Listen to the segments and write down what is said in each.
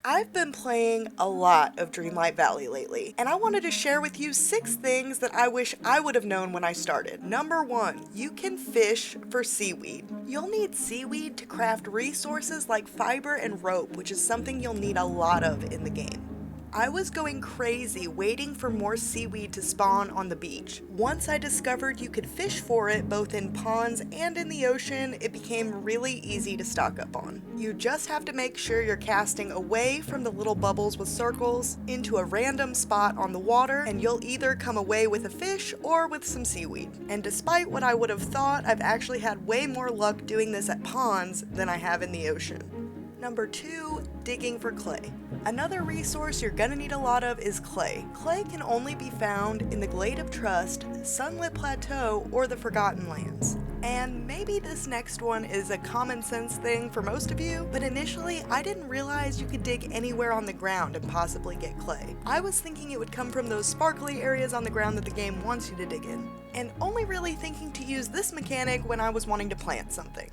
I've been playing a lot of Dreamlight Valley lately, and I wanted to share with you 6 things that I wish I would have known when I started. Number 1, you can fish for seaweed. You'll need seaweed to craft resources like fiber and rope, which is something you'll need a lot of in the game. I was going crazy waiting for more seaweed to spawn on the beach. Once I discovered you could fish for it both in ponds and in the ocean, it became really easy to stock up on. You just have to make sure you're casting away from the little bubbles with circles into a random spot on the water, and you'll either come away with a fish or with some seaweed. And despite what I would have thought, I've actually had way more luck doing this at ponds than I have in the ocean. Number 2, digging for clay. Another resource you're gonna need a lot of is clay. Clay can only be found in the Glade of Trust, Sunlit Plateau, or the Forgotten Lands. And maybe this next one is a common sense thing for most of you, but initially I didn't realize you could dig anywhere on the ground and possibly get clay. I was thinking it would come from those sparkly areas on the ground that the game wants you to dig in, and only really thinking to use this mechanic when I was wanting to plant something.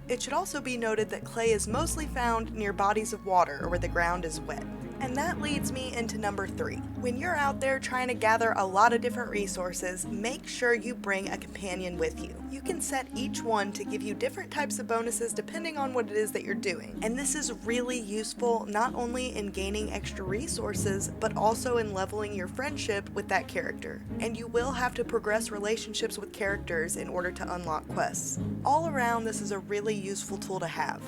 It should also be noted that clay is mostly found near bodies of water or where the ground is wet. And that leads me into number 3. When you're out there trying to gather a lot of different resources, make sure you bring a companion with you. You can set each one to give you different types of bonuses depending on what it is that you're doing. And this is really useful not only in gaining extra resources, but also in leveling your friendship with that character. And you will have to progress relationships with characters in order to unlock quests. All around, this is a really useful tool to have.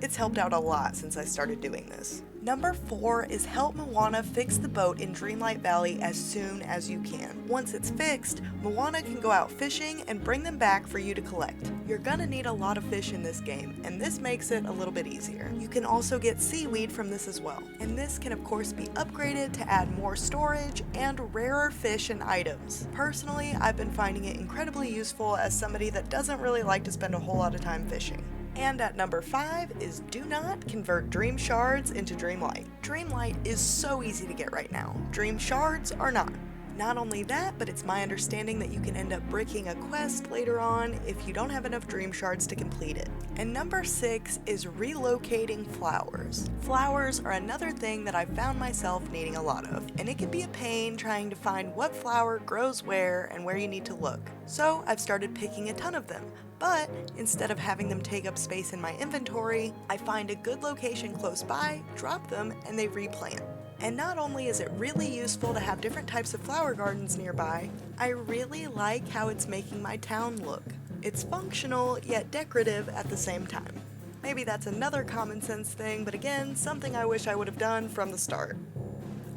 It's helped out a lot since I started doing this. Number 4 is help Moana fix the boat in Dreamlight Valley as soon as you can. Once it's fixed, Moana can go out fishing and bring them back for you to collect. You're gonna need a lot of fish in this game, and this makes it a little bit easier. You can also get seaweed from this as well, and this can of course be upgraded to add more storage and rarer fish and items. Personally, I've been finding it incredibly useful as somebody that doesn't really like to spend a whole lot of time fishing. And at number 5 is do not convert dream shards into dreamlight. Dreamlight is so easy to get right now. Dream shards are not. Not only that, but it's my understanding that you can end up bricking a quest later on if you don't have enough dream shards to complete it. And number 6 is relocating flowers. Flowers are another thing that I've found myself needing a lot of, and it can be a pain trying to find what flower grows where and where you need to look. So I've started picking a ton of them. But instead of having them take up space in my inventory, I find a good location close by, drop them, and they replant. And not only is it really useful to have different types of flower gardens nearby, I really like how it's making my town look. It's functional, yet decorative at the same time. Maybe that's another common sense thing, but again, something I wish I would have done from the start.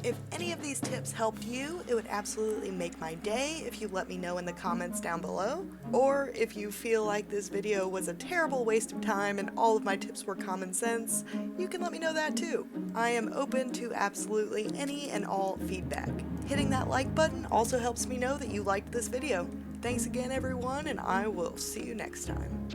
If any of these tips helped you, it would absolutely make my day if you let me know in the comments down below. Or if you feel like this video was a terrible waste of time and all of my tips were common sense, you can let me know that too. I am open to absolutely any and all feedback. Hitting that like button also helps me know that you liked this video. Thanks again everyone, and I will see you next time.